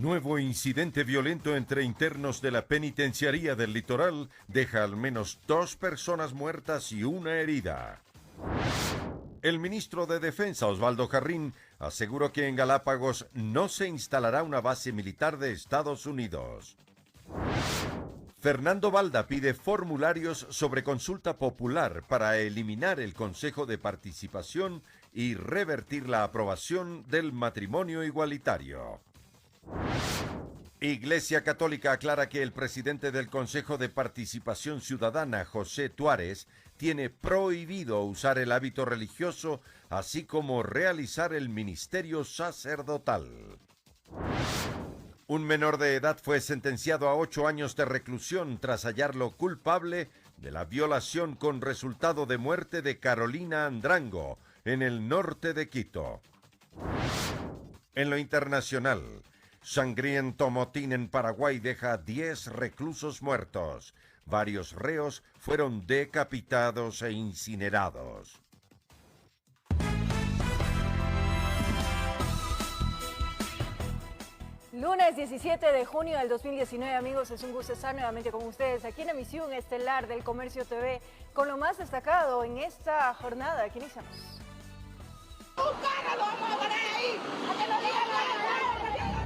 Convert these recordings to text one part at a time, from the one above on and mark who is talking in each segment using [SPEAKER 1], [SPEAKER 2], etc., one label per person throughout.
[SPEAKER 1] Nuevo incidente violento entre internos de la penitenciaría del Litoral deja al menos 2 personas muertas y 1 herida. El ministro de Defensa, Osvaldo Jarrín, aseguró que en Galápagos no se instalará una base militar de Estados Unidos. Fernando Balda pide formularios sobre consulta popular para eliminar el Consejo de Participación y revertir la aprobación del matrimonio igualitario. Iglesia Católica aclara que el presidente del Consejo de Participación Ciudadana, José Tuárez, tiene prohibido usar el hábito religioso, así como realizar el ministerio sacerdotal. Un menor de edad fue sentenciado a 8 años de reclusión tras hallarlo culpable de la violación con resultado de muerte de Carolina Andrango, en el norte de Quito. En lo internacional, sangriento motín en Paraguay deja 10 reclusos muertos. Varios reos fueron decapitados e incinerados.
[SPEAKER 2] Lunes 17 de junio del 2019, amigos, es un gusto estar nuevamente con ustedes aquí en Emisión Estelar del Comercio TV con lo más destacado en esta jornada. Aquí iniciamos.
[SPEAKER 3] ¡Un carro lo vamos a poner ahí! ¡A que lo digan la verdad!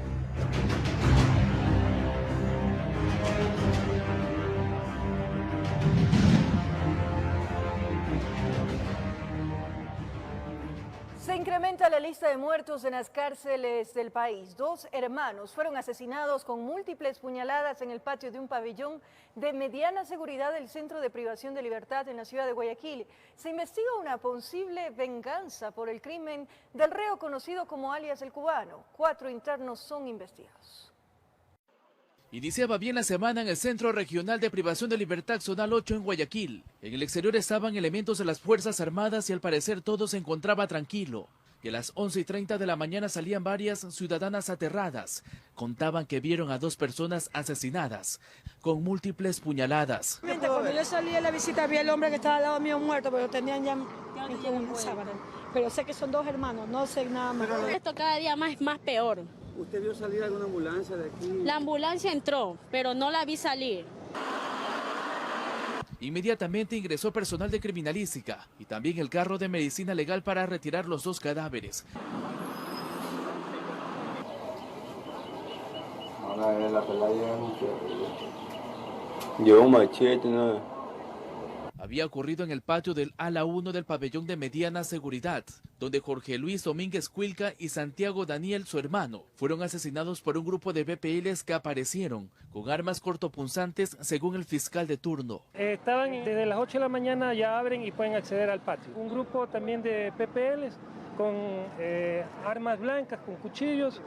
[SPEAKER 2] Se incrementa la lista de muertos en las cárceles del país. 2 hermanos fueron asesinados con múltiples puñaladas en el patio de un pabellón de mediana seguridad del Centro de Privación de Libertad en la ciudad de Guayaquil. Se investiga una posible venganza por el crimen del reo conocido como alias el Cubano. 4 internos son investigados.
[SPEAKER 4] Iniciaba bien la semana en el Centro Regional de Privación de Libertad Zonal 8 en Guayaquil. En el exterior estaban elementos de las Fuerzas Armadas y al parecer todo se encontraba tranquilo. Y a las 11:30 de la mañana salían varias ciudadanas aterradas. Contaban que vieron a 2 personas asesinadas, con múltiples puñaladas.
[SPEAKER 5] Cuando yo salí a la visita vi al hombre que estaba al lado mío muerto, pero tenían ya una sábana. Pero sé que son 2 hermanos, no sé nada más.
[SPEAKER 6] Esto cada día es más peor.
[SPEAKER 7] ¿Usted vio salir alguna ambulancia de aquí?
[SPEAKER 6] La ambulancia entró, pero no la vi salir.
[SPEAKER 4] Inmediatamente ingresó personal de criminalística y también el carro de medicina legal para retirar los 2 cadáveres.
[SPEAKER 7] Ahora la pelea llevó un machete, ¿no?
[SPEAKER 4] Había ocurrido en el patio del ala 1 del pabellón de mediana seguridad, donde Jorge Luis Domínguez Cuilca y Santiago Daniel, su hermano, fueron asesinados por un grupo de BPLs que aparecieron con armas cortopunzantes, según el fiscal de turno.
[SPEAKER 8] Estaban desde las 8 de la mañana, ya abren y pueden acceder al patio. Un grupo también de PPLs con armas blancas, con cuchillos,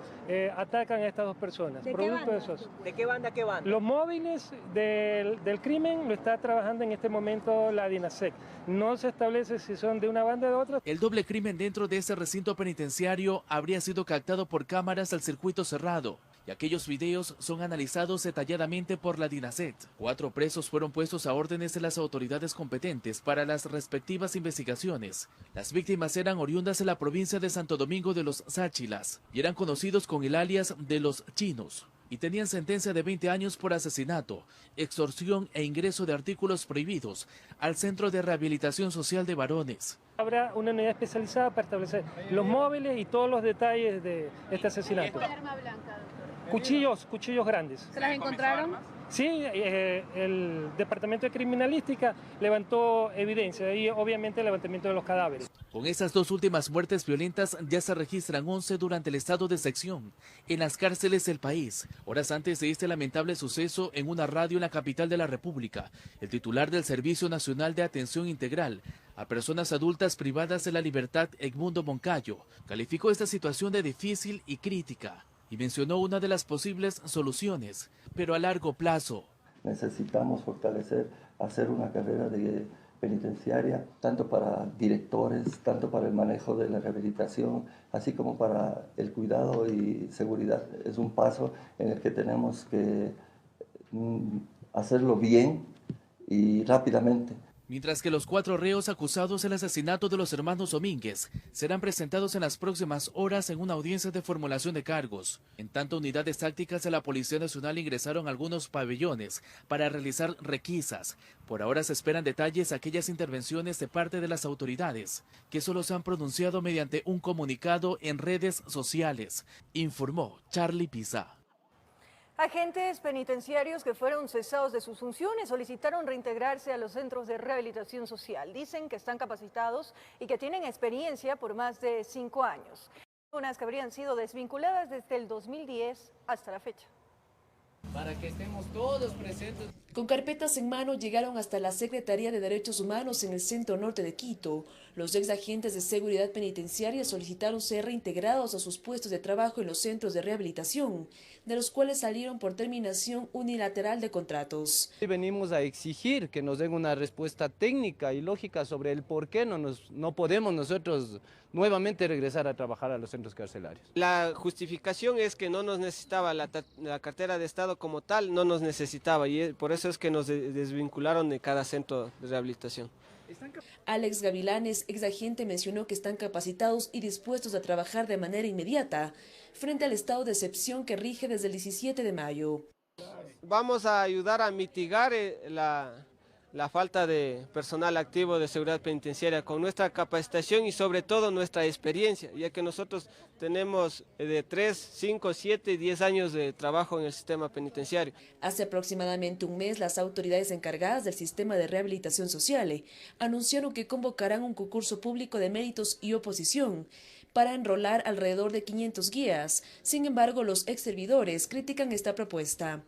[SPEAKER 8] atacan a estas 2 personas.
[SPEAKER 5] ¿De
[SPEAKER 8] producto
[SPEAKER 5] qué banda?
[SPEAKER 8] de esos.
[SPEAKER 5] ¿De qué banda, qué banda?
[SPEAKER 8] Los móviles del crimen lo está trabajando en este momento la DINASEC. No se establece si son de una banda o de otra.
[SPEAKER 4] El doble crimen dentro de ese recinto penitenciario habría sido captado por cámaras del circuito cerrado, y aquellos videos son analizados detalladamente por la DINASET. 4 presos fueron puestos a órdenes de las autoridades competentes para las respectivas investigaciones. Las víctimas eran oriundas de la provincia de Santo Domingo de los Sáchilas y eran conocidos con el alias de los Chinos, y tenían sentencia de 20 años por asesinato, extorsión e ingreso de artículos prohibidos al Centro de Rehabilitación Social de Varones.
[SPEAKER 8] Habrá una unidad especializada para establecer los móviles y todos los detalles de este asesinato.
[SPEAKER 6] ¿Qué arma blanca,
[SPEAKER 8] Cuchillos grandes.
[SPEAKER 6] ¿Se las encontraron?
[SPEAKER 8] Sí, el Departamento de Criminalística levantó evidencia y obviamente el levantamiento de los cadáveres.
[SPEAKER 4] Con esas 2 últimas muertes violentas ya se registran 11 durante el estado de sección en las cárceles del país. Horas antes de este lamentable suceso, en una radio en la capital de la República, el titular del Servicio Nacional de Atención Integral a Personas Adultas Privadas de la Libertad, Edmundo Moncayo, calificó esta situación de difícil y crítica y mencionó una de las posibles soluciones, pero a largo plazo.
[SPEAKER 9] Necesitamos fortalecer, hacer una carrera penitenciaria, tanto para directores, tanto para el manejo de la rehabilitación, así como para el cuidado y seguridad. Es un paso en el que tenemos que hacerlo bien y rápidamente.
[SPEAKER 4] mientras que los 4 reos acusados del asesinato de los hermanos Domínguez serán presentados en las próximas horas en una audiencia de formulación de cargos. En tanto, unidades tácticas de la Policía Nacional ingresaron a algunos pabellones para realizar requisas. Por ahora se esperan detalles de aquellas intervenciones de parte de las autoridades, que solo se han pronunciado mediante un comunicado en redes sociales, informó Charlie Pisa.
[SPEAKER 2] Agentes penitenciarios que fueron cesados de sus funciones solicitaron reintegrarse a los centros de rehabilitación social. Dicen que están capacitados y que tienen experiencia por más de 5 años. Unas que habrían sido desvinculadas desde el 2010 hasta la fecha.
[SPEAKER 10] Para que estemos todos presentes.
[SPEAKER 11] Con carpetas en mano llegaron hasta la Secretaría de Derechos Humanos en el centro norte de Quito. Los ex agentes de seguridad penitenciaria solicitaron ser reintegrados a sus puestos de trabajo en los centros de rehabilitación, de los cuales salieron por terminación unilateral de contratos.
[SPEAKER 12] Venimos a exigir que nos den una respuesta técnica y lógica sobre el por qué no podemos nosotros nuevamente regresar a trabajar a los centros carcelarios.
[SPEAKER 13] La justificación es que no nos necesitaba la cartera de Estado como tal, no nos necesitaba, y por eso es que nos desvincularon de cada centro de rehabilitación.
[SPEAKER 11] Alex Gavilanes, ex agente, mencionó que están capacitados y dispuestos a trabajar de manera inmediata frente al estado de excepción que rige desde el 17 de mayo.
[SPEAKER 13] Vamos a ayudar a mitigar la falta de personal activo de seguridad penitenciaria con nuestra capacitación y sobre todo nuestra experiencia, ya que nosotros tenemos de 3, 5, 7 y 10 años de trabajo en el sistema penitenciario.
[SPEAKER 11] Hace aproximadamente un mes, las autoridades encargadas del sistema de rehabilitación social anunciaron que convocarán un concurso público de méritos y oposición para enrolar alrededor de 500 guías. Sin embargo, los ex servidores critican esta propuesta.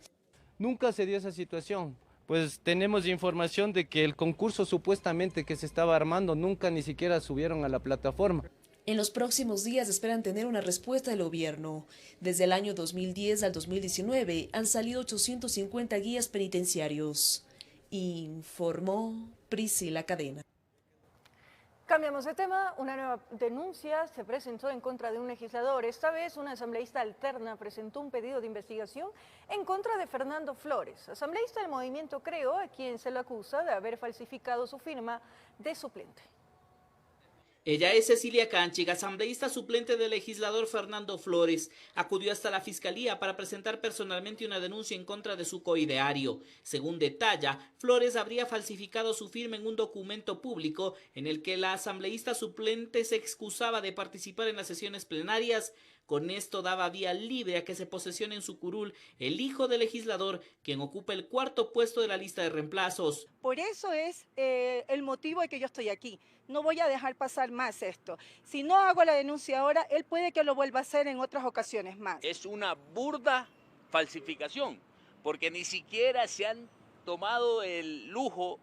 [SPEAKER 12] Nunca se dio esa situación. Pues tenemos información de que el concurso supuestamente que se estaba armando nunca ni siquiera subieron a la plataforma.
[SPEAKER 11] En los próximos días esperan tener una respuesta del gobierno. Desde el año 2010 al 2019 han salido 850 guías penitenciarios, informó Priscila Cadena.
[SPEAKER 2] Cambiamos de tema. Una nueva denuncia se presentó en contra de un legislador. Esta vez una asambleísta alterna presentó un pedido de investigación en contra de Fernando Flores, asambleísta del movimiento Creo, a quien se le acusa de haber falsificado su firma de suplente.
[SPEAKER 14] Ella es Cecilia Canchig, asambleísta suplente del legislador Fernando Flores. Acudió hasta la fiscalía para presentar personalmente una denuncia en contra de su coideario. Según detalla, Flores habría falsificado su firma en un documento público en el que la asambleísta suplente se excusaba de participar en las sesiones plenarias. Con esto daba vía libre a que se posesione en su curul el hijo del legislador, quien ocupa el 4º puesto de la lista de reemplazos.
[SPEAKER 15] Por eso es el motivo de que yo estoy aquí. No voy a dejar pasar más esto. Si no hago la denuncia ahora, él puede que lo vuelva a hacer en otras ocasiones más.
[SPEAKER 16] Es una burda falsificación, porque ni siquiera se han tomado el lujo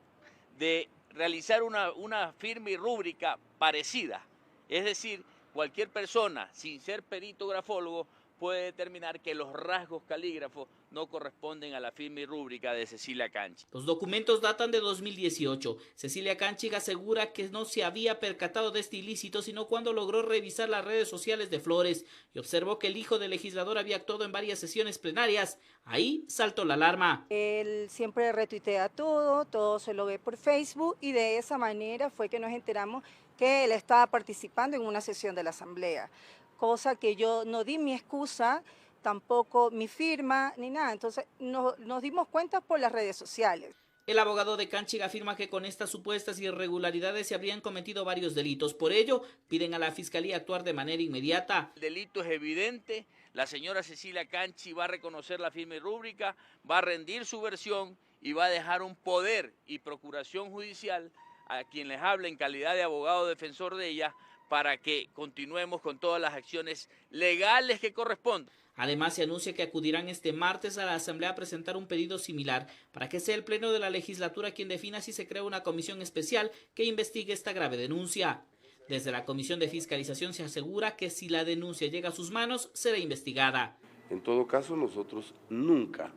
[SPEAKER 16] de realizar una firma y rúbrica parecida. Es decir, cualquier persona, sin ser perito grafólogo, puede determinar que los rasgos calígrafos no corresponden a la firma y rúbrica de Cecilia Canchig.
[SPEAKER 14] Los documentos datan de 2018. Cecilia Canchig asegura que no se había percatado de este ilícito, sino cuando logró revisar las redes sociales de Flores y observó que el hijo del legislador había actuado en varias sesiones plenarias. Ahí saltó la alarma.
[SPEAKER 15] Él siempre retuitea todo se lo ve por Facebook y de esa manera fue que nos enteramos que él estaba participando en una sesión de la Asamblea. Cosa que yo no di mi excusa, tampoco mi firma, ni nada. Entonces nos dimos cuenta por las redes sociales.
[SPEAKER 14] El abogado de Canchig afirma que con estas supuestas irregularidades se habrían cometido varios delitos. Por ello, piden a la Fiscalía actuar de manera inmediata.
[SPEAKER 16] El delito es evidente. La señora Cecilia Canchig va a reconocer la firma y rúbrica, va a rendir su versión y va a dejar un poder y procuración judicial a quien les hable en calidad de abogado defensor de ella, para que continuemos con todas las acciones legales que corresponden.
[SPEAKER 14] Además, se anuncia que acudirán este martes a la Asamblea a presentar un pedido similar para que sea el Pleno de la Legislatura quien defina si se crea una comisión especial que investigue esta grave denuncia. Desde la Comisión de Fiscalización se asegura que si la denuncia llega a sus manos, será investigada.
[SPEAKER 17] En todo caso, nosotros nunca,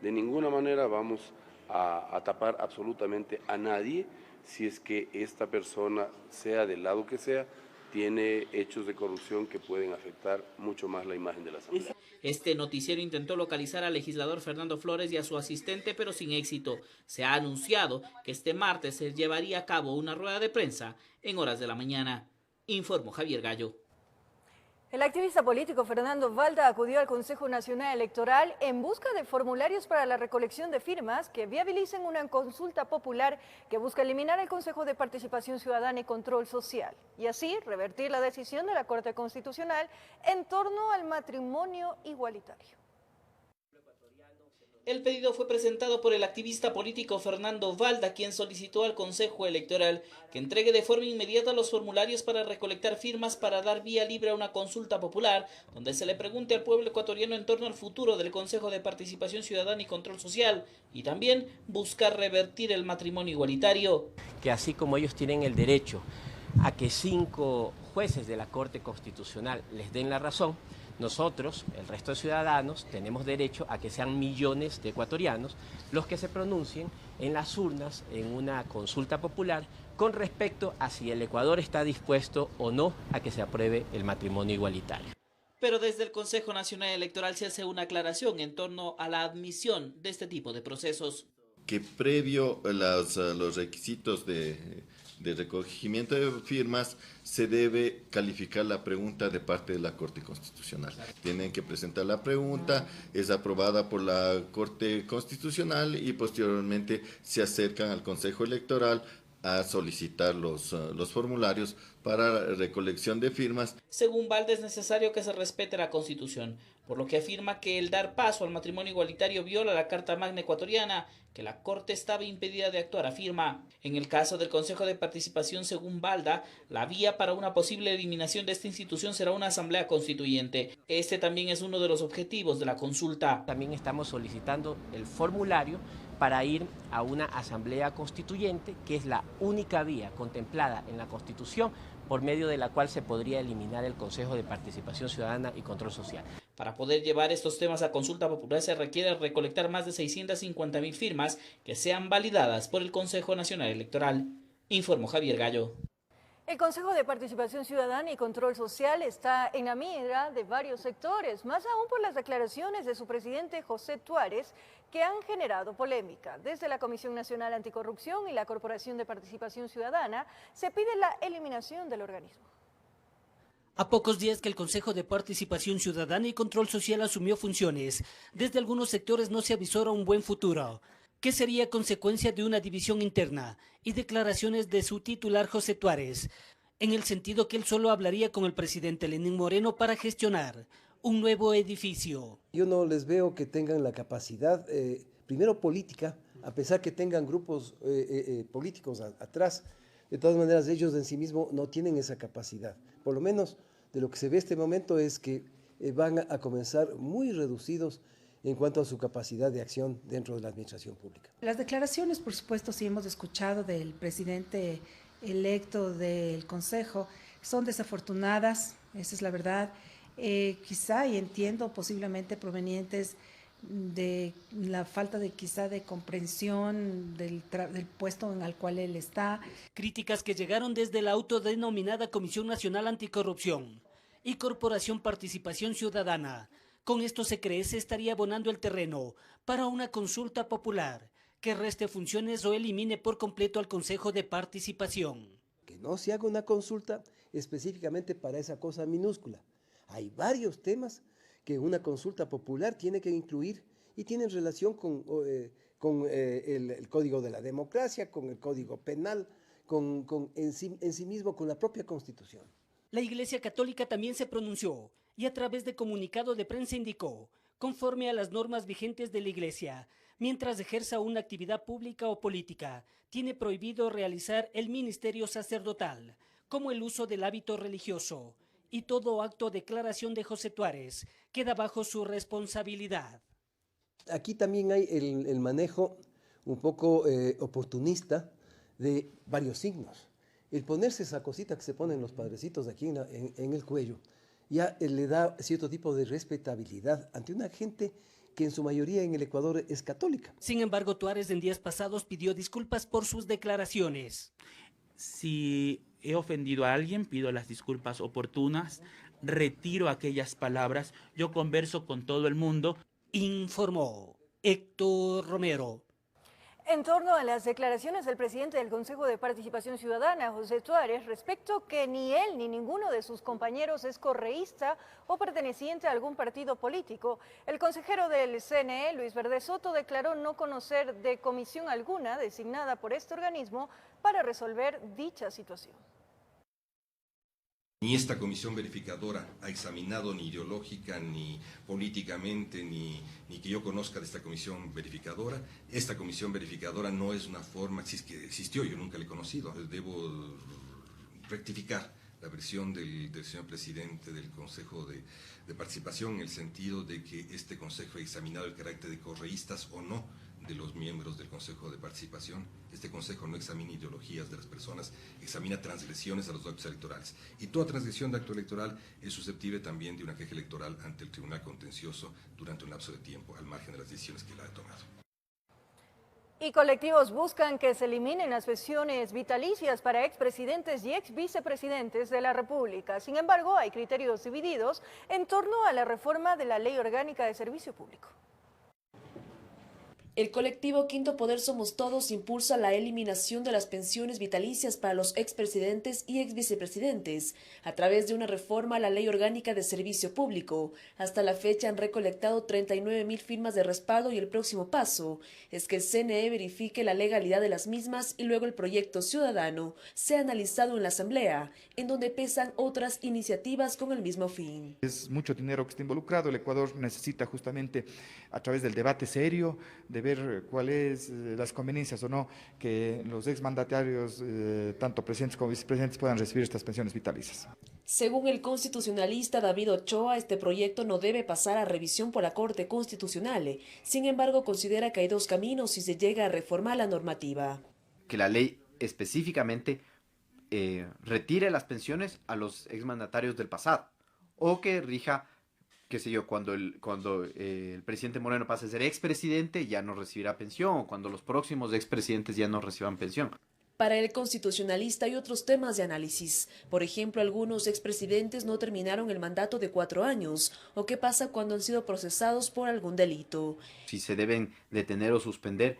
[SPEAKER 17] de ninguna manera, vamos a tapar absolutamente a nadie si es que esta persona, sea del lado que sea, tiene hechos de corrupción que pueden afectar mucho más la imagen de la Asamblea.
[SPEAKER 14] Este noticiero intentó localizar al legislador Fernando Flores y a su asistente, pero sin éxito. Se ha anunciado que este martes se llevaría a cabo una rueda de prensa en horas de la mañana. Informó Javier Gallo.
[SPEAKER 2] El activista político Fernando Valda acudió al Consejo Nacional Electoral en busca de formularios para la recolección de firmas que viabilicen una consulta popular que busca eliminar el Consejo de Participación Ciudadana y Control Social y así revertir la decisión de la Corte Constitucional en torno al matrimonio igualitario.
[SPEAKER 14] El pedido fue presentado por el activista político Fernando Valda, quien solicitó al Consejo Electoral que entregue de forma inmediata los formularios para recolectar firmas para dar vía libre a una consulta popular, donde se le pregunte al pueblo ecuatoriano en torno al futuro del Consejo de Participación Ciudadana y Control Social, y también buscar revertir el matrimonio igualitario.
[SPEAKER 18] Que así como ellos tienen el derecho a que 5 jueces de la Corte Constitucional les den la razón, nosotros, el resto de ciudadanos, tenemos derecho a que sean millones de ecuatorianos los que se pronuncien en las urnas en una consulta popular con respecto a si el Ecuador está dispuesto o no a que se apruebe el matrimonio igualitario.
[SPEAKER 14] Pero desde el Consejo Nacional Electoral se hace una aclaración en torno a la admisión de este tipo de procesos.
[SPEAKER 19] Que previo a los requisitos de recogimiento de firmas se debe calificar la pregunta de parte de la Corte Constitucional. Tienen que presentar la pregunta, es aprobada por la Corte Constitucional y posteriormente se acercan al Consejo Electoral a solicitar los formularios para recolección de firmas.
[SPEAKER 14] Según Valda, es necesario que se respete la Constitución, por lo que afirma que el dar paso al matrimonio igualitario viola la Carta Magna ecuatoriana, que la Corte estaba impedida de actuar, afirma. En el caso del Consejo de Participación, según Valda, la vía para una posible eliminación de esta institución será una asamblea constituyente. Este también es uno de los objetivos de la consulta.
[SPEAKER 18] También estamos solicitando el formulario para ir a una asamblea constituyente, que es la única vía contemplada en la Constitución por medio de la cual se podría eliminar el Consejo de Participación Ciudadana y Control Social.
[SPEAKER 14] Para poder llevar estos temas a consulta popular se requiere recolectar más de 650.000 firmas que sean validadas por el Consejo Nacional Electoral, informó Javier Gallo.
[SPEAKER 2] El Consejo de Participación Ciudadana y Control Social está en la mira de varios sectores, más aún por las declaraciones de su presidente José Tuárez, que han generado polémica. Desde la Comisión Nacional Anticorrupción y la Corporación de Participación Ciudadana se pide la eliminación del organismo.
[SPEAKER 20] A pocos días que el Consejo de Participación Ciudadana y Control Social asumió funciones, desde algunos sectores no se avisora un buen futuro, que sería consecuencia de una división interna y declaraciones de su titular José Tuárez, en el sentido que él solo hablaría con el presidente Lenín Moreno para gestionar un nuevo edificio.
[SPEAKER 21] Yo no les veo que tengan la capacidad, primero política, a pesar que tengan grupos políticos atrás, de todas maneras ellos en sí mismos no tienen esa capacidad. Por lo menos de lo que se ve este momento es que van a comenzar muy reducidos en cuanto a su capacidad de acción dentro de la administración pública.
[SPEAKER 22] Las declaraciones, por supuesto, sí hemos escuchado del presidente electo del Consejo, son desafortunadas, esa es la verdad, quizá, y entiendo, posiblemente provenientes de la falta de quizá de comprensión del puesto en el cual él está.
[SPEAKER 20] Críticas que llegaron desde la autodenominada Comisión Nacional Anticorrupción y Corporación Participación Ciudadana. Con esto se cree se estaría abonando el terreno para una consulta popular que reste funciones o elimine por completo al Consejo de Participación.
[SPEAKER 21] Que no se haga una consulta específicamente para esa cosa minúscula. Hay varios temas que una consulta popular tiene que incluir y tienen relación con el Código de la Democracia, con el Código Penal, en sí mismo con la propia Constitución.
[SPEAKER 20] La Iglesia Católica también se pronunció y a través de comunicado de prensa indicó, conforme a las normas vigentes de la Iglesia, mientras ejerza una actividad pública o política, tiene prohibido realizar el ministerio sacerdotal, como el uso del hábito religioso, y todo acto o declaración de José Tuárez queda bajo su responsabilidad.
[SPEAKER 21] Aquí también hay el manejo un poco oportunista de varios signos. El ponerse esa cosita que se ponen los padrecitos aquí en el cuello ya le da cierto tipo de respetabilidad ante una gente que en su mayoría en el Ecuador es católica.
[SPEAKER 20] Sin embargo, Tuárez en días pasados pidió disculpas por sus declaraciones.
[SPEAKER 23] Si
[SPEAKER 1] he ofendido a alguien, pido las disculpas oportunas, retiro aquellas palabras, yo converso con todo el mundo.
[SPEAKER 20] Informó Héctor Romero.
[SPEAKER 2] En torno a las declaraciones del presidente del Consejo de Participación Ciudadana, José Suárez, respecto que ni él ni ninguno de sus compañeros es correísta o perteneciente a algún partido político, el consejero del CNE, Luis Verde Soto, declaró no conocer de comisión alguna designada por este organismo para resolver dicha situación.
[SPEAKER 3] Ni esta comisión verificadora ha examinado ni ideológica, ni políticamente, ni que yo conozca de esta comisión verificadora. Esta comisión verificadora no es una forma, si es que existió, yo nunca la he conocido. Debo rectificar la versión del señor presidente del Consejo de Participación, en el sentido de que este Consejo ha examinado el carácter de correístas o no de los miembros del Consejo de Participación. Este Consejo no examina ideologías de las personas, examina transgresiones a los actos electorales. Y toda transgresión de acto electoral es susceptible también de una queja electoral ante el Tribunal Contencioso durante un lapso de tiempo, al margen de las decisiones que él ha tomado.
[SPEAKER 2] Y colectivos buscan que se eliminen las pensiones vitalicias para expresidentes y exvicepresidentes de la República. Sin embargo, hay criterios divididos en torno a la reforma de la Ley Orgánica de Servicio Público.
[SPEAKER 11] El colectivo Quinto Poder Somos Todos impulsa la eliminación de las pensiones vitalicias para los expresidentes y exvicepresidentes a través de una reforma a la Ley Orgánica de Servicio Público. Hasta la fecha han recolectado 39.000 firmas de respaldo y el próximo paso es que el CNE verifique la legalidad de las mismas y luego el proyecto ciudadano sea analizado en la Asamblea, en donde pesan otras iniciativas con el mismo fin.
[SPEAKER 23] Es mucho dinero que está involucrado. El Ecuador necesita justamente a través del debate serio de ver cuáles las conveniencias o no que los exmandatarios, tanto presidentes como vicepresidentes, puedan recibir estas pensiones vitalicias.
[SPEAKER 11] Según el constitucionalista David Ochoa, este proyecto no debe pasar a revisión por la Corte Constitucional. Sin embargo, considera que hay dos caminos si se llega a reformar la normativa.
[SPEAKER 24] Que la ley específicamente retire las pensiones a los exmandatarios del pasado, o que rija, qué sé yo, cuando el presidente Moreno pase a ser expresidente ya no recibirá pensión, o cuando los próximos expresidentes ya no reciban pensión.
[SPEAKER 11] Para el constitucionalista hay otros temas de análisis. Por ejemplo, algunos expresidentes no terminaron el mandato de 4 años, o qué pasa cuando han sido procesados por algún delito.
[SPEAKER 24] Si se deben detener o suspender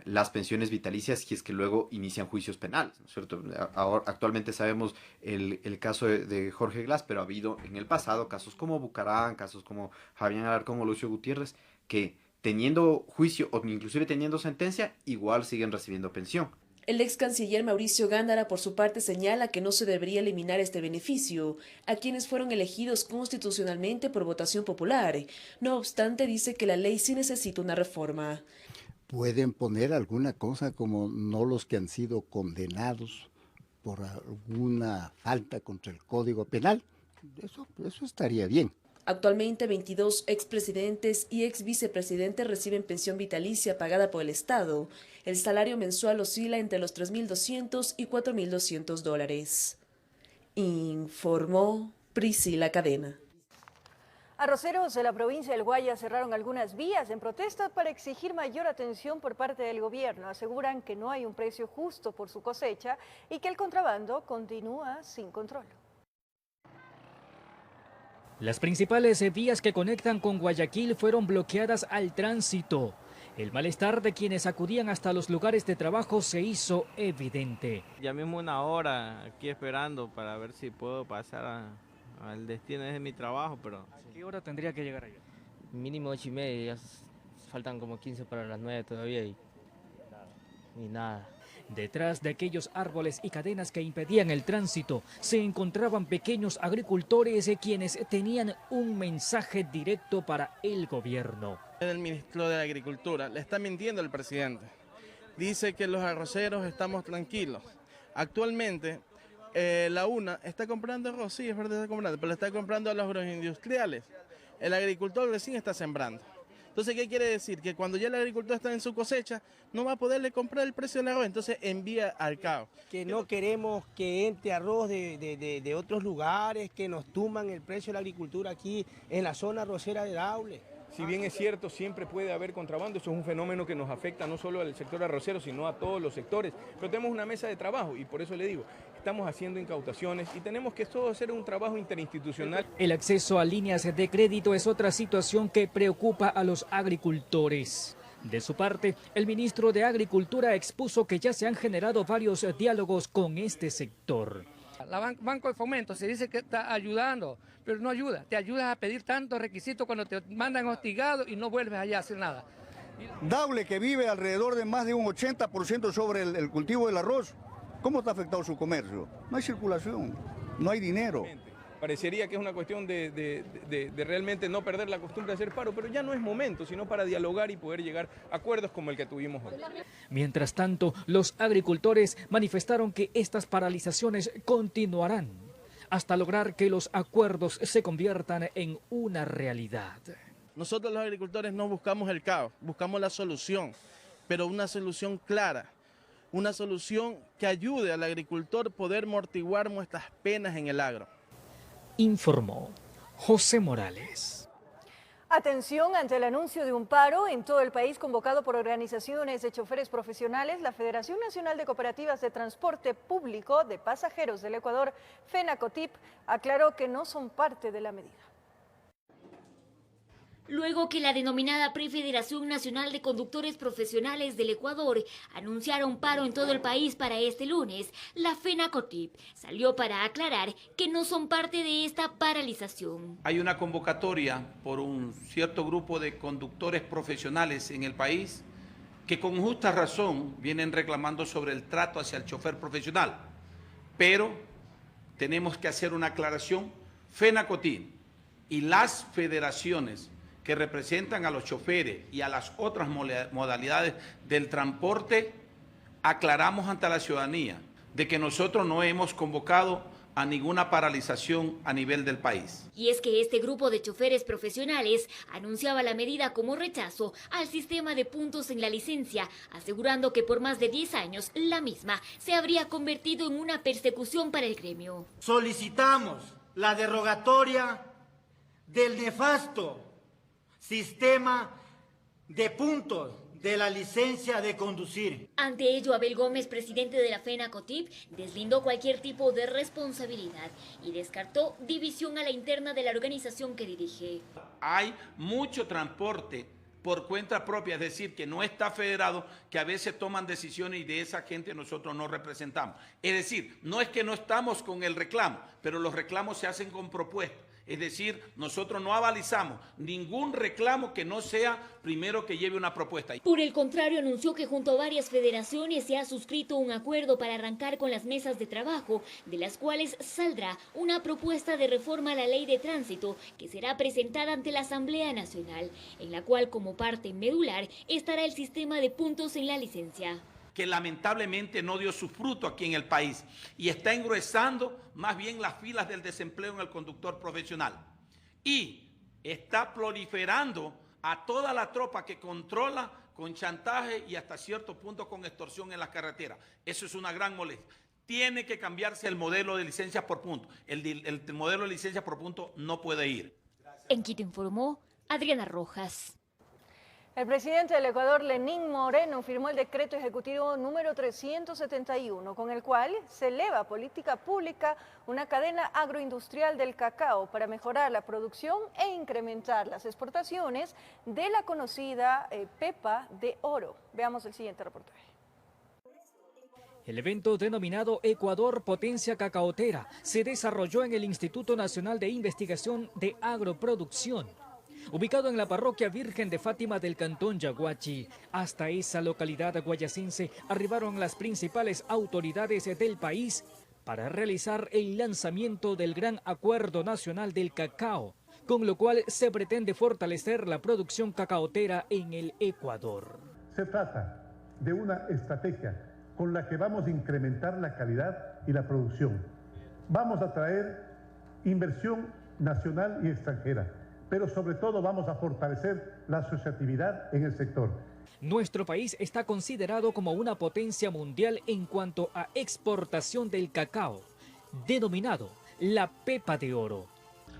[SPEAKER 24] las pensiones vitalicias si es que luego inician juicios penales, ¿no es cierto? Actualmente sabemos el caso de Jorge Glass, pero ha habido en el pasado casos como Bucarán, casos como Javier Alarcón o Lucio Gutiérrez, que teniendo juicio o inclusive teniendo sentencia, igual siguen recibiendo pensión.
[SPEAKER 11] El ex canciller Mauricio Gándara, por su parte, señala que no se debería eliminar este beneficio a quienes fueron elegidos constitucionalmente por votación popular. No obstante, dice que la ley sí necesita una reforma.
[SPEAKER 25] Pueden poner alguna cosa como no los que han sido condenados por alguna falta contra el Código Penal. Eso estaría bien.
[SPEAKER 11] Actualmente 22 expresidentes y exvicepresidentes reciben pensión vitalicia pagada por el Estado. El salario mensual oscila entre los $3.200 y $4.200. Informó Priscila Cadena.
[SPEAKER 2] Arroceros de la provincia del Guayas cerraron algunas vías en protesta para exigir mayor atención por parte del gobierno. Aseguran que no hay un precio justo por su cosecha y que el contrabando continúa sin control.
[SPEAKER 26] Las principales vías que conectan con Guayaquil fueron bloqueadas al tránsito. El malestar de quienes acudían hasta los lugares de trabajo se hizo evidente.
[SPEAKER 27] Ya mismo una hora aquí esperando para ver si puedo pasar al destino de mi trabajo, pero...
[SPEAKER 26] ¿A qué hora tendría que llegar allá?
[SPEAKER 28] Mínimo 8:30, ya faltan como 15 para las 9 todavía y nada.
[SPEAKER 26] Detrás de aquellos árboles y cadenas que impedían el tránsito, se encontraban pequeños agricultores quienes tenían un mensaje directo para el gobierno.
[SPEAKER 29] El ministro de Agricultura le está mintiendo al presidente. Dice que los arroceros estamos tranquilos. Actualmente, la UNA está comprando arroz, sí, es verdad, está comprando, pero le está comprando a los agroindustriales. El agricultor recién está sembrando. Entonces, ¿qué quiere decir? Que cuando ya el agricultor está en su cosecha, no va a poderle comprar el precio del arroz, entonces envía al caos.
[SPEAKER 30] Que no queremos que entre arroz de otros lugares, que nos tumban el precio de la agricultura aquí en la zona arrocera de Daule.
[SPEAKER 4] Si bien es cierto, siempre puede haber contrabando, eso es un fenómeno que nos afecta no solo al sector arrocero, sino a todos los sectores. Pero tenemos una mesa de trabajo y por eso le digo, estamos haciendo incautaciones y tenemos que todo hacer un trabajo interinstitucional.
[SPEAKER 26] El acceso a líneas de crédito es otra situación que preocupa a los agricultores. De su parte, el ministro de Agricultura expuso que ya se han generado varios diálogos con este sector.
[SPEAKER 5] La Banco de Fomento se dice que está ayudando, pero no ayuda. Te ayudas a pedir tantos requisitos cuando te mandan hostigado y no vuelves allá a hacer nada.
[SPEAKER 6] Daule, que vive alrededor de más de un 80% sobre el cultivo del arroz, ¿cómo está afectado su comercio? No hay circulación, no hay dinero.
[SPEAKER 4] Parecería que es una cuestión de realmente no perder la costumbre de hacer paro, pero ya no es momento, sino para dialogar y poder llegar a acuerdos como el que tuvimos hoy.
[SPEAKER 26] Mientras tanto, los agricultores manifestaron que estas paralizaciones continuarán hasta lograr que los acuerdos se conviertan en una realidad.
[SPEAKER 29] Nosotros los agricultores no buscamos el caos, buscamos la solución, pero una solución clara, una solución que ayude al agricultor a poder amortiguar nuestras penas en el agro.
[SPEAKER 26] Informó José Morales.
[SPEAKER 2] Atención ante el anuncio de un paro en todo el país convocado por organizaciones de choferes profesionales. La Federación Nacional de Cooperativas de Transporte Público de Pasajeros del Ecuador, FENACOTIP, aclaró que no son parte de la medida.
[SPEAKER 7] Luego que la denominada Prefederación Nacional de Conductores Profesionales del Ecuador anunciara un paro en todo el país para este lunes, la FENACOTIP salió para aclarar que no son parte de esta paralización.
[SPEAKER 8] Hay una convocatoria por un cierto grupo de conductores profesionales en el país que con justa razón vienen reclamando sobre el trato hacia el chofer profesional, pero tenemos que hacer una aclaración. FENACOTIP y las federaciones que representan a los choferes y a las otras modalidades del transporte, aclaramos ante la ciudadanía de que nosotros no hemos convocado a ninguna paralización a nivel del país.
[SPEAKER 7] Y es que este grupo de choferes profesionales anunciaba la medida como rechazo al sistema de puntos en la licencia, asegurando que por más de 10 años la misma se habría convertido en una persecución para el gremio.
[SPEAKER 9] Solicitamos la derogatoria del nefasto sistema de puntos de la licencia de conducir.
[SPEAKER 7] Ante ello, Abel Gómez, presidente de la FENACOTIP, deslindó cualquier tipo de responsabilidad y descartó división a la interna de la organización que dirige.
[SPEAKER 8] Hay mucho transporte por cuenta propia, es decir, que no está federado, que a veces toman decisiones y de esa gente nosotros no representamos. Es decir, no es que no estamos con el reclamo, pero los reclamos se hacen con propuestas. Es decir, nosotros no avalizamos ningún reclamo que no sea primero que lleve una propuesta.
[SPEAKER 7] Por el contrario, anunció que junto a varias federaciones se ha suscrito un acuerdo para arrancar con las mesas de trabajo, de las cuales saldrá una propuesta de reforma a la ley de tránsito que será presentada ante la Asamblea Nacional, en la cual como parte medular estará el sistema de puntos en la licencia,
[SPEAKER 8] que lamentablemente no dio su fruto aquí en el país y está engruesando más bien las filas del desempleo en el conductor profesional. Y está proliferando a toda la tropa que controla con chantaje y hasta cierto punto con extorsión en las carreteras. Eso es una gran molestia. Tiene que cambiarse el modelo de licencias por punto. El modelo de licencias por punto no puede ir.
[SPEAKER 7] En Quito informó Adriana Rojas.
[SPEAKER 2] El presidente del Ecuador, Lenín Moreno, firmó el decreto ejecutivo número 371, con el cual se eleva a política pública una cadena agroindustrial del cacao para mejorar la producción e incrementar las exportaciones de la conocida pepa de oro. Veamos el siguiente reportaje.
[SPEAKER 26] El evento denominado Ecuador Potencia Cacaotera se desarrolló en el Instituto Nacional de Investigación de Agroproducción, ubicado en la parroquia Virgen de Fátima del cantón Yaguachi. Hasta esa localidad guayacense arribaron las principales autoridades del país para realizar el lanzamiento del Gran Acuerdo Nacional del Cacao, con lo cual se pretende fortalecer la producción cacaotera en el Ecuador.
[SPEAKER 10] Se trata de una estrategia con la que vamos a incrementar la calidad y la producción. Vamos a traer inversión nacional y extranjera, pero sobre todo vamos a fortalecer la asociatividad en el sector.
[SPEAKER 26] Nuestro país está considerado como una potencia mundial en cuanto a exportación del cacao, denominado la pepa de oro.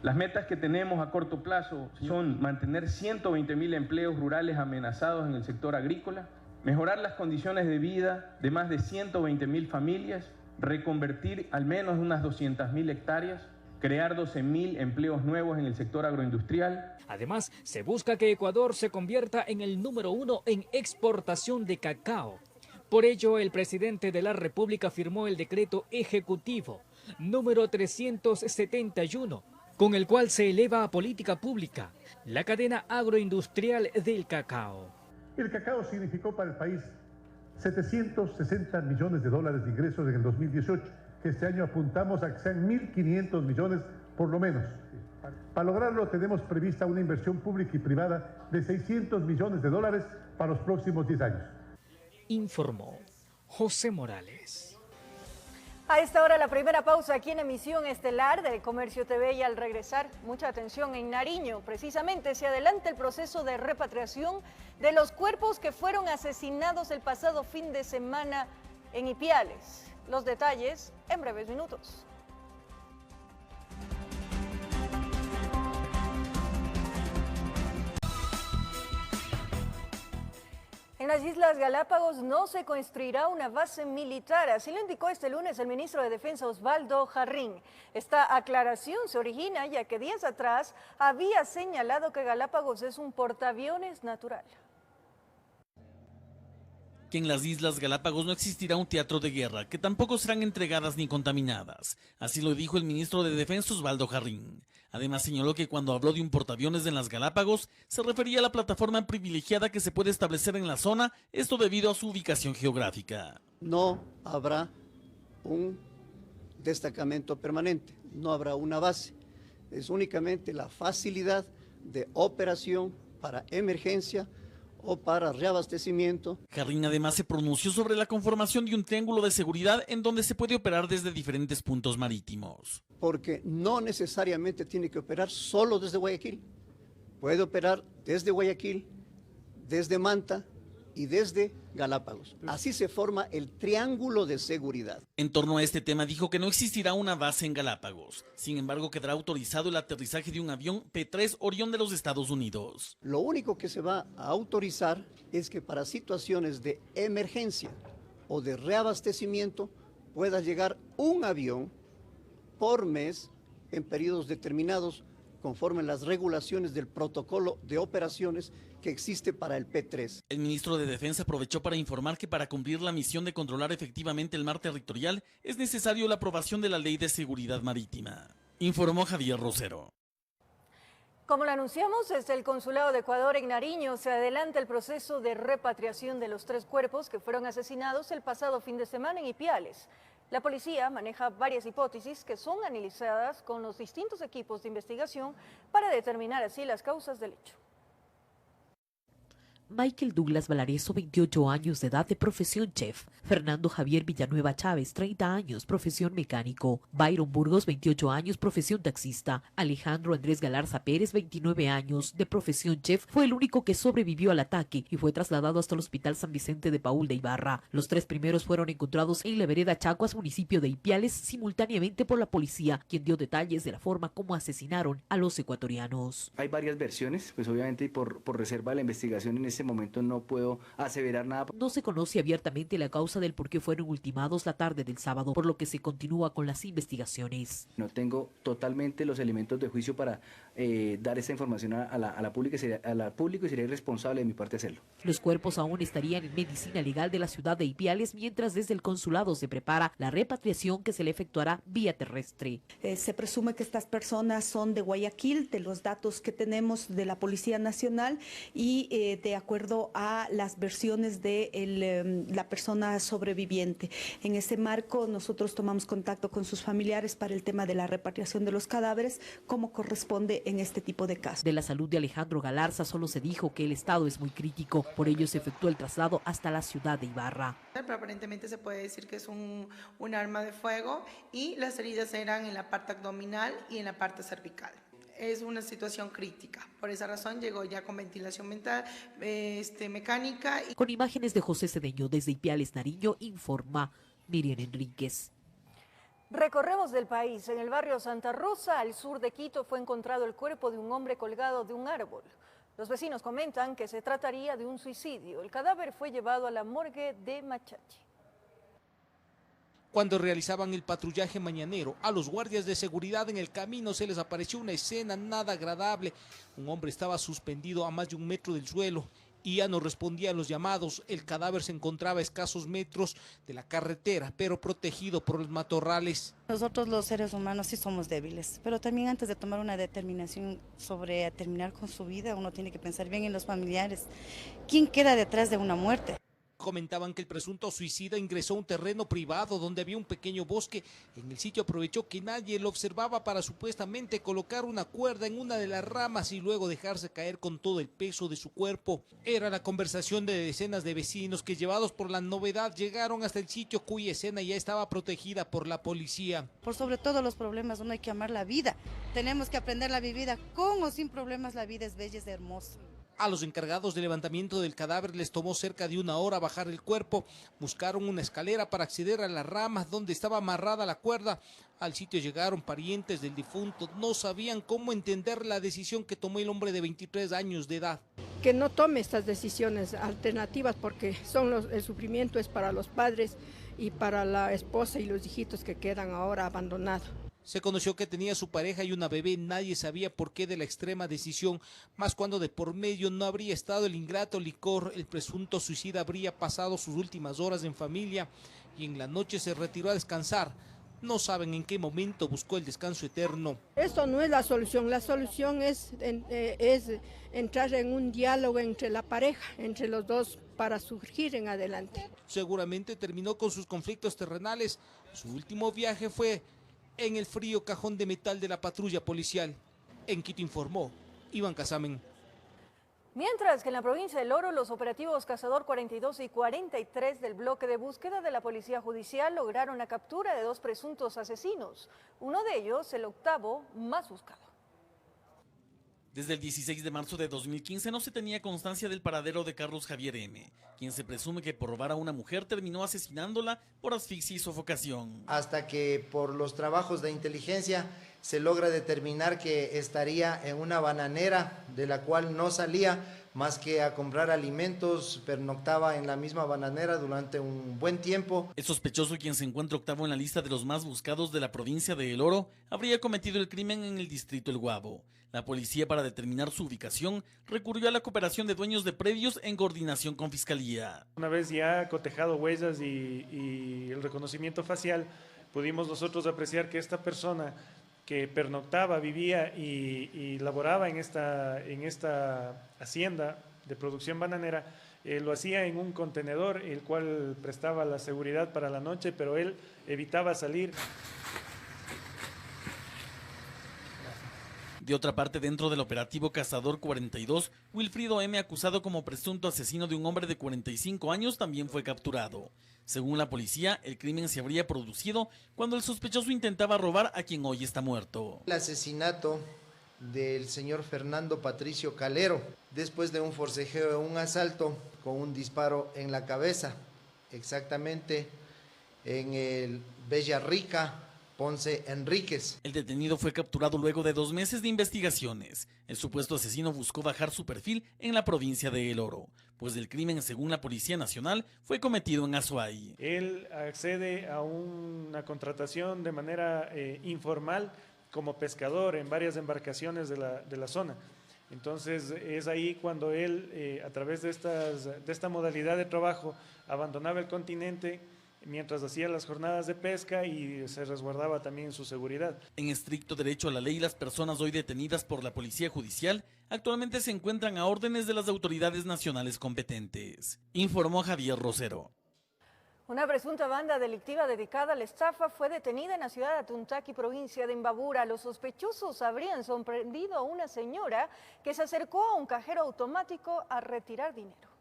[SPEAKER 4] Las metas que tenemos a corto plazo son mantener 120.000 empleos rurales amenazados en el sector agrícola, mejorar las condiciones de vida de más de 120.000 familias, reconvertir al menos unas 200.000 hectáreas, crear 12.000 empleos nuevos en el sector agroindustrial.
[SPEAKER 26] Además, se busca que Ecuador se convierta en el número 1 en exportación de cacao. Por ello, el presidente de la República firmó el decreto ejecutivo número 371, con el cual se eleva a política pública la cadena agroindustrial del cacao.
[SPEAKER 10] El cacao significó para el país 760 millones de dólares de ingresos en el 2018, que este año apuntamos a que sean 1.500 millones por lo menos. Para lograrlo tenemos prevista una inversión pública y privada de 600 millones de dólares para los próximos 10 años.
[SPEAKER 26] Informó José Morales.
[SPEAKER 2] A esta hora la primera pausa aquí en emisión estelar de Comercio TV, y al regresar, mucha atención, en Nariño precisamente se adelanta el proceso de repatriación de los cuerpos que fueron asesinados el pasado fin de semana en Ipiales. Los detalles en breves minutos. En las Islas Galápagos no se construirá una base militar, así lo indicó este lunes el ministro de Defensa Osvaldo Jarrín. Esta aclaración se origina ya que días atrás había señalado que Galápagos es un portaaviones natural.
[SPEAKER 12] Que en las Islas Galápagos no existirá un teatro de guerra, que tampoco serán entregadas ni contaminadas. Así lo dijo el ministro de Defensa Osvaldo Jarrín. Además señaló que cuando habló de un portaaviones en las Galápagos, se refería a la plataforma privilegiada que se puede establecer en la zona, esto debido a su ubicación geográfica.
[SPEAKER 13] No habrá un destacamento permanente, no habrá una base. Es únicamente la facilidad de operación para emergencia o para reabastecimiento.
[SPEAKER 12] Jarrín además se pronunció sobre la conformación de un triángulo de seguridad en donde se puede operar desde diferentes puntos marítimos.
[SPEAKER 13] Porque no necesariamente tiene que operar solo desde Guayaquil. Puede operar desde Guayaquil, desde Manta y desde Galápagos. Así se forma el triángulo de seguridad.
[SPEAKER 12] En torno a este tema dijo que no existirá una base en Galápagos. Sin embargo, quedará autorizado el aterrizaje de un avión P-3 Orión de los Estados Unidos.
[SPEAKER 13] Lo único que se va a autorizar es que para situaciones de emergencia o de reabastecimiento pueda llegar un avión por mes en periodos determinados conforme las regulaciones del protocolo de operaciones que existe para el P-3.
[SPEAKER 12] El ministro de Defensa aprovechó para informar que para cumplir la misión de controlar efectivamente el mar territorial es necesario la aprobación de la Ley de Seguridad Marítima. Informó Javier Rosero.
[SPEAKER 2] Como lo anunciamos, desde el Consulado de Ecuador en Nariño se adelanta el proceso de repatriación de los 3 cuerpos que fueron asesinados el pasado fin de semana en Ipiales. La policía maneja varias hipótesis que son analizadas con los distintos equipos de investigación para determinar así las causas del hecho.
[SPEAKER 14] Michael Douglas Valareso, 28 años de edad, de profesión chef. Fernando Javier Villanueva Chávez, 30 años, profesión mecánico. Byron Burgos, 28 años, profesión taxista. Alejandro Andrés Galarza Pérez, 29 años, de profesión chef, fue el único que sobrevivió al ataque y fue trasladado hasta el Hospital San Vicente de Paúl de Ibarra. Los 3 primeros fueron encontrados en la vereda Chacuas, municipio de Ipiales, simultáneamente por la policía, quien dio detalles de la forma como asesinaron a los ecuatorianos.
[SPEAKER 15] Hay varias versiones, pues obviamente por reserva de la investigación en este momento no puedo aseverar nada.
[SPEAKER 14] No se conoce abiertamente la causa del por qué fueron ultimados la tarde del sábado, por lo que se continúa con las investigaciones.
[SPEAKER 15] No tengo totalmente los elementos de juicio para dar esta información a la público y sería irresponsable de mi parte hacerlo.
[SPEAKER 14] Los cuerpos aún estarían en medicina legal de la ciudad de Ipiales, mientras desde el consulado se prepara la repatriación que se le efectuará vía terrestre.
[SPEAKER 16] Se presume que estas personas son de Guayaquil, de los datos que tenemos de la Policía Nacional y de acuerdo a las versiones de la persona sobreviviente. En ese marco nosotros tomamos contacto con sus familiares para el tema de la repatriación de los cadáveres, como corresponde en este tipo de casos.
[SPEAKER 14] De la salud de Alejandro Galarza solo se dijo que el estado es muy crítico, por ello se efectuó el traslado hasta la ciudad de Ibarra.
[SPEAKER 17] Pero aparentemente se puede decir que es un arma de fuego y las heridas eran en la parte abdominal y en la parte cervical. Es una situación crítica, por esa razón llegó ya con ventilación mecánica.
[SPEAKER 14] Con imágenes de José Cedeño desde Ipiales, Nariño, informa Miriam Enríquez.
[SPEAKER 2] Recorremos del país. En el barrio Santa Rosa, al sur de Quito, fue encontrado el cuerpo de un hombre colgado de un árbol. Los vecinos comentan que se trataría de un suicidio. El cadáver fue llevado a la morgue de Machachi.
[SPEAKER 1] Cuando realizaban el patrullaje mañanero, a los guardias de seguridad en el camino se les apareció una escena nada agradable. Un hombre estaba suspendido a más de 1 metro del suelo y ya no respondía a los llamados. El cadáver se encontraba a escasos metros de la carretera, pero protegido por los matorrales.
[SPEAKER 3] Nosotros los seres humanos sí somos débiles, pero también antes de tomar una determinación sobre terminar con su vida, uno tiene que pensar bien en los familiares. ¿Quién queda detrás de una muerte?
[SPEAKER 1] Comentaban que el presunto suicida ingresó a un terreno privado donde había un pequeño bosque. En el sitio aprovechó que nadie lo observaba para supuestamente colocar una cuerda en una de las ramas y luego dejarse caer con todo el peso de su cuerpo. Era la conversación de decenas de vecinos que, llevados por la novedad, llegaron hasta el sitio cuya escena ya estaba protegida por la policía.
[SPEAKER 3] Por sobre todo los problemas, uno hay que amar la vida. Tenemos que aprender la vida con o sin problemas. La vida es bella, es hermosa.
[SPEAKER 1] A los encargados de levantamiento del cadáver les tomó cerca de 1 hora bajar el cuerpo. Buscaron una escalera para acceder a las ramas donde estaba amarrada la cuerda. Al sitio llegaron parientes del difunto. No sabían cómo entender la decisión que tomó el hombre de 23 años de edad.
[SPEAKER 18] Que no tome estas decisiones alternativas porque el sufrimiento es para los padres y para la esposa y los hijitos que quedan ahora abandonados.
[SPEAKER 1] Se conoció que tenía su pareja y una bebé. Nadie sabía por qué de la extrema decisión, más cuando de por medio no habría estado el ingrato licor. El presunto suicida habría pasado sus últimas horas en familia y en la noche se retiró a descansar. No saben en qué momento buscó el descanso eterno.
[SPEAKER 18] Esto no es la solución es entrar en un diálogo entre la pareja, entre los dos, para surgir en adelante.
[SPEAKER 1] Seguramente terminó con sus conflictos terrenales. Su último viaje fue en el frío cajón de metal de la patrulla policial. En Quito informó Iván Casamen.
[SPEAKER 2] Mientras que en la provincia del Oro, los operativos Cazador 42 y 43 del bloque de búsqueda de la Policía Judicial lograron la captura de 2 presuntos asesinos. Uno de ellos, el octavo más buscado.
[SPEAKER 12] Desde el 16 de marzo de 2015 no se tenía constancia del paradero de Carlos Javier M., quien se presume que por robar a una mujer terminó asesinándola por asfixia y sofocación.
[SPEAKER 19] Hasta que por los trabajos de inteligencia se logra determinar que estaría en una bananera de la cual no salía más que a comprar alimentos, pernoctaba en la misma bananera durante un buen tiempo.
[SPEAKER 12] El sospechoso, quien se encuentra octavo en la lista de los más buscados de la provincia de El Oro, habría cometido el crimen en el distrito El Guabo. La policía, para determinar su ubicación, recurrió a la cooperación de dueños de predios en coordinación con Fiscalía.
[SPEAKER 20] Una vez ya cotejado huellas y el reconocimiento facial, pudimos nosotros apreciar que esta persona que pernoctaba, vivía y laboraba en esta hacienda de producción bananera, lo hacía en un contenedor, el cual prestaba la seguridad para la noche, pero él evitaba salir.
[SPEAKER 12] De otra parte, dentro del operativo Cazador 42, Wilfrido M., acusado como presunto asesino de un hombre de 45 años, también fue capturado. Según la policía, el crimen se habría producido cuando el sospechoso intentaba robar a quien hoy está muerto.
[SPEAKER 19] El asesinato del señor Fernando Patricio Calero, después de un forcejeo, un asalto con un disparo en la cabeza, exactamente en el Bellarrica, Ponce Enríquez.
[SPEAKER 12] El detenido fue capturado luego de 2 meses de investigaciones. El supuesto asesino buscó bajar su perfil en la provincia de El Oro, pues el crimen, según la Policía Nacional, fue cometido en Azuay.
[SPEAKER 20] Él accede a una contratación de manera informal como pescador en varias embarcaciones de la zona. Entonces es ahí cuando él, a través de esta modalidad de trabajo, abandonaba el continente mientras hacía las jornadas de pesca y se resguardaba también su seguridad.
[SPEAKER 12] En estricto derecho a la ley, las personas hoy detenidas por la Policía Judicial actualmente se encuentran a órdenes de las autoridades nacionales competentes, informó Javier Rosero.
[SPEAKER 2] Una presunta banda delictiva dedicada a la estafa fue detenida en la ciudad de Atuntaqui, provincia de Imbabura. Los sospechosos habrían sorprendido a una señora que se acercó a un cajero automático a retirar dinero.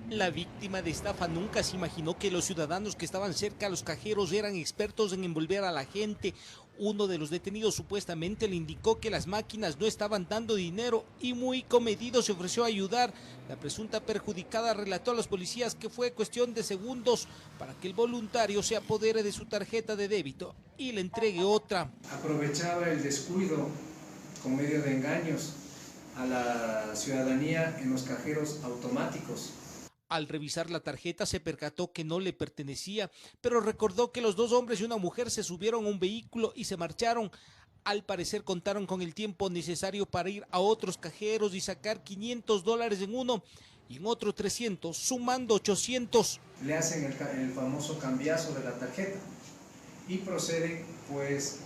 [SPEAKER 1] La víctima de estafa nunca se imaginó que los ciudadanos que estaban cerca a los cajeros eran expertos en envolver a la gente. Uno de los detenidos supuestamente le indicó que las máquinas no estaban dando dinero y muy comedido se ofreció a ayudar. La presunta perjudicada relató a los policías que fue cuestión de segundos para que el voluntario se apodere de su tarjeta de débito y le entregue otra.
[SPEAKER 5] Aprovechaba el descuido con medio de engaños a la ciudadanía en los cajeros automáticos.
[SPEAKER 1] Al revisar la tarjeta se percató que no le pertenecía, pero recordó que los dos hombres y una mujer se subieron a un vehículo y se marcharon. Al parecer contaron con el tiempo necesario para ir a otros cajeros y sacar $500 en uno y en otro 300, sumando 800.
[SPEAKER 5] Le hacen el famoso cambiazo de la tarjeta y proceden pues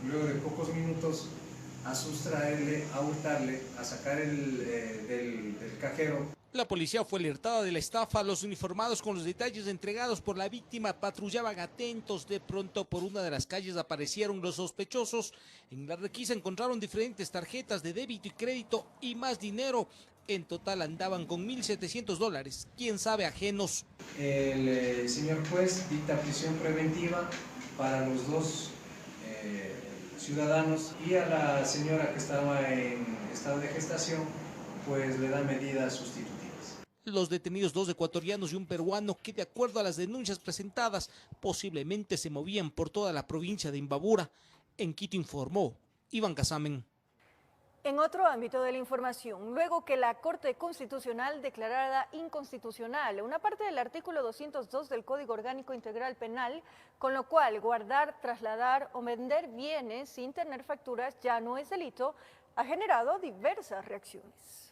[SPEAKER 5] luego de pocos minutos a sustraerle, a hurtarle, a sacar del cajero.
[SPEAKER 1] La policía fue alertada de la estafa. Los uniformados con los detalles entregados por la víctima patrullaban atentos. De pronto por una de las calles aparecieron los sospechosos. En la requisa encontraron diferentes tarjetas de débito y crédito y más dinero. En total andaban con $1.700, quién sabe ajenos.
[SPEAKER 5] El señor juez dicta prisión preventiva para los dos ciudadanos y a la señora que estaba en estado de gestación pues le da medidas sustitutivas.
[SPEAKER 1] Los detenidos, 2 ecuatorianos y un peruano que de acuerdo a las denuncias presentadas posiblemente se movían por toda la provincia de Imbabura. En Quito informó Iván Casamen.
[SPEAKER 2] En otro ámbito de la información, luego que la Corte Constitucional declarara inconstitucional una parte del artículo 202 del Código Orgánico Integral Penal, con lo cual guardar, trasladar o vender bienes sin tener facturas ya no es delito, ha generado diversas reacciones.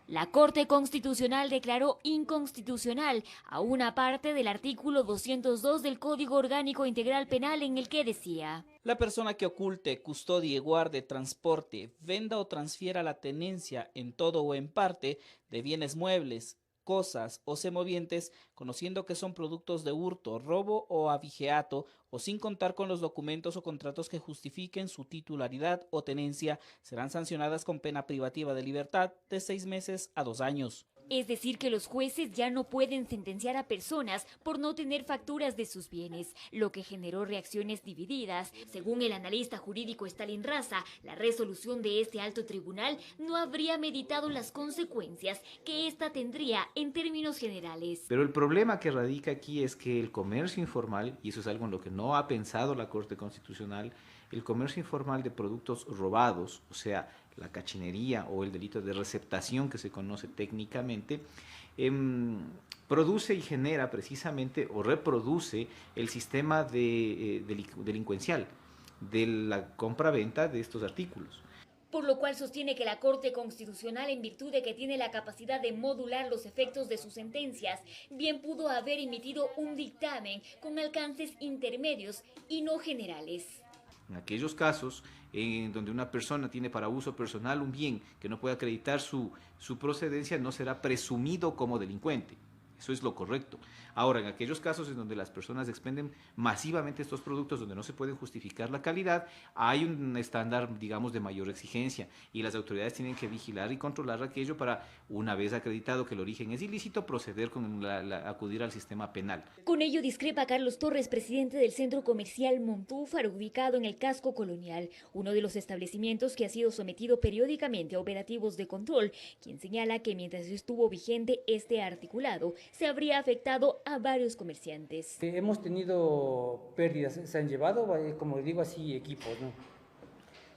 [SPEAKER 7] La Corte Constitucional declaró inconstitucional a una parte del artículo 202 del Código Orgánico Integral Penal en el que decía:
[SPEAKER 11] la persona que oculte, custodie, guarde, transporte, venda o transfiera la tenencia en todo o en parte de bienes muebles, cosas o semovientes, conociendo que son productos de hurto, robo o abigeato, o sin contar con los documentos o contratos que justifiquen su titularidad o tenencia, serán sancionadas con pena privativa de libertad de 6 meses a 2 años.
[SPEAKER 7] Es decir, que los jueces ya no pueden sentenciar a personas por no tener facturas de sus bienes, lo que generó reacciones divididas. Según el analista jurídico Stalin Raza, la resolución de este alto tribunal no habría meditado las consecuencias que ésta tendría en términos generales.
[SPEAKER 21] Pero el problema que radica aquí es que el comercio informal, y eso es algo en lo que no ha pensado la Corte Constitucional, el comercio informal de productos robados, o sea, la cachinería o el delito de receptación que se conoce técnicamente, produce y genera precisamente o reproduce el sistema delincuencial de la compra-venta de estos artículos.
[SPEAKER 7] Por lo cual sostiene que la Corte Constitucional, en virtud de que tiene la capacidad de modular los efectos de sus sentencias, bien pudo haber emitido un dictamen con alcances intermedios y no generales.
[SPEAKER 21] En aquellos casos en donde una persona tiene para uso personal un bien que no puede acreditar su procedencia, no será presumido como delincuente. Eso es lo correcto. Ahora, en aquellos casos en donde las personas expenden masivamente estos productos, donde no se puede justificar la calidad, hay un estándar, digamos, de mayor exigencia y las autoridades tienen que vigilar y controlar aquello para, una vez acreditado que el origen es ilícito, proceder con acudir al sistema penal.
[SPEAKER 7] Con ello discrepa Carlos Torres, presidente del Centro Comercial Montúfar, ubicado en el Casco Colonial, uno de los establecimientos que ha sido sometido periódicamente a operativos de control, quien señala que mientras estuvo vigente este articulado, se habría afectado a varios comerciantes.
[SPEAKER 22] Hemos tenido pérdidas, se han llevado, como digo así, equipos, ¿no?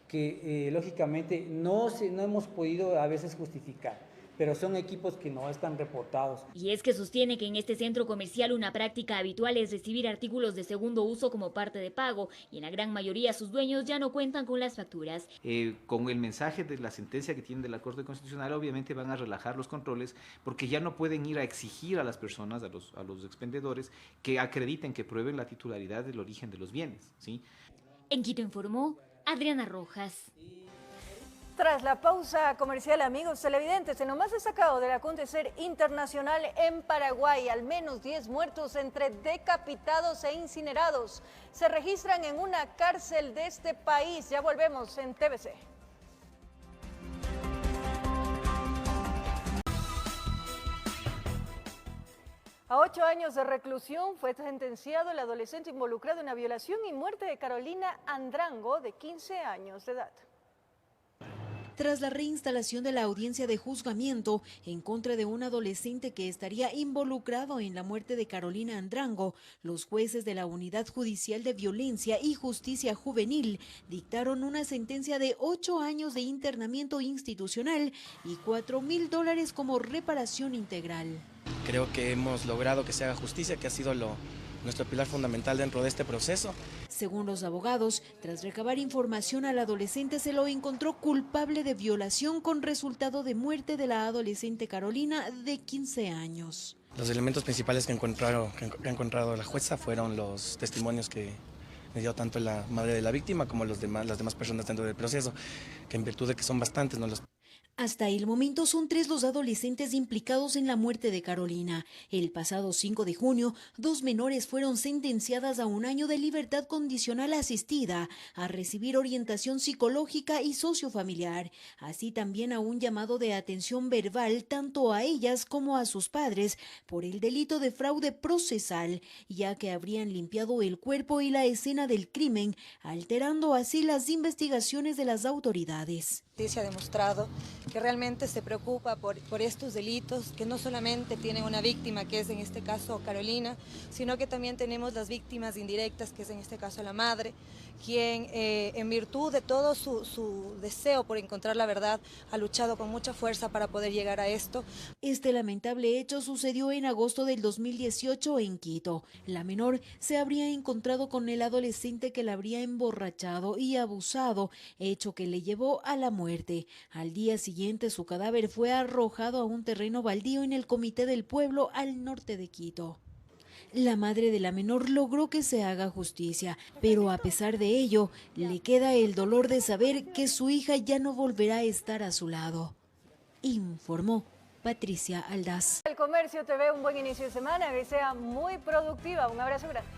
[SPEAKER 22] Que lógicamente no hemos podido a veces justificar, pero son equipos que no están reportados.
[SPEAKER 7] Y es que sostiene que en este centro comercial una práctica habitual es recibir artículos de segundo uso como parte de pago, y en la gran mayoría sus dueños ya no cuentan con las facturas.
[SPEAKER 21] Con el mensaje de la sentencia que tienen de la Corte Constitucional, obviamente van a relajar los controles, porque ya no pueden ir a exigir a las personas, a los expendedores, que acrediten, que prueben la titularidad del origen de los bienes, ¿sí?
[SPEAKER 7] En Quito informó Adriana Rojas.
[SPEAKER 2] Tras la pausa comercial, amigos televidentes, en lo más destacado del acontecer internacional en Paraguay, al menos 10 muertos entre decapitados e incinerados se registran en una cárcel de este país. Ya volvemos en TVC. A 8 años de reclusión fue sentenciado el adolescente involucrado en la violación y muerte de Carolina Andrango, de 15 años de edad.
[SPEAKER 6] Tras la reinstalación de la audiencia de juzgamiento en contra de un adolescente que estaría involucrado en la muerte de Carolina Andrango, los jueces de la Unidad Judicial de Violencia y Justicia Juvenil dictaron una sentencia de 8 años de internamiento institucional y $4.000 como reparación integral.
[SPEAKER 8] Creo que hemos logrado que se haga justicia, que ha sido nuestro pilar fundamental dentro de este proceso.
[SPEAKER 6] Según los abogados, tras recabar información al adolescente se lo encontró culpable de violación con resultado de muerte de la adolescente Carolina, de 15 años.
[SPEAKER 8] Los elementos principales que ha encontrado la jueza fueron los testimonios que me dio tanto la madre de la víctima como las demás personas dentro del proceso, que en virtud de que son bastantes, no los...
[SPEAKER 6] Hasta el momento son 3 los adolescentes implicados en la muerte de Carolina. El pasado 5 de junio, 2 menores fueron sentenciadas a 1 año de libertad condicional asistida, a recibir orientación psicológica y sociofamiliar, así también a un llamado de atención verbal tanto a ellas como a sus padres por el delito de fraude procesal, ya que habrían limpiado el cuerpo y la escena del crimen, alterando así las investigaciones de las autoridades.
[SPEAKER 9] Se ha demostrado que realmente se preocupa por estos delitos, que no solamente tienen una víctima, que es en este caso Carolina, sino que también tenemos las víctimas indirectas, que es en este caso la madre, quien en virtud de todo su deseo por encontrar la verdad, ha luchado con mucha fuerza para poder llegar a esto.
[SPEAKER 6] Este lamentable hecho sucedió en agosto del 2018 en Quito. La menor se habría encontrado con el adolescente que la habría emborrachado y abusado, hecho que le llevó a la muerte. Al día siguiente, su cadáver fue arrojado a un terreno baldío en el Comité del Pueblo al norte de Quito. La madre de la menor logró que se haga justicia, pero a pesar de ello, le queda el dolor de saber que su hija ya no volverá a estar a su lado. Informó Patricia Aldaz.
[SPEAKER 2] El Comercio TV, un buen inicio de semana, que sea muy productiva. Un abrazo grande.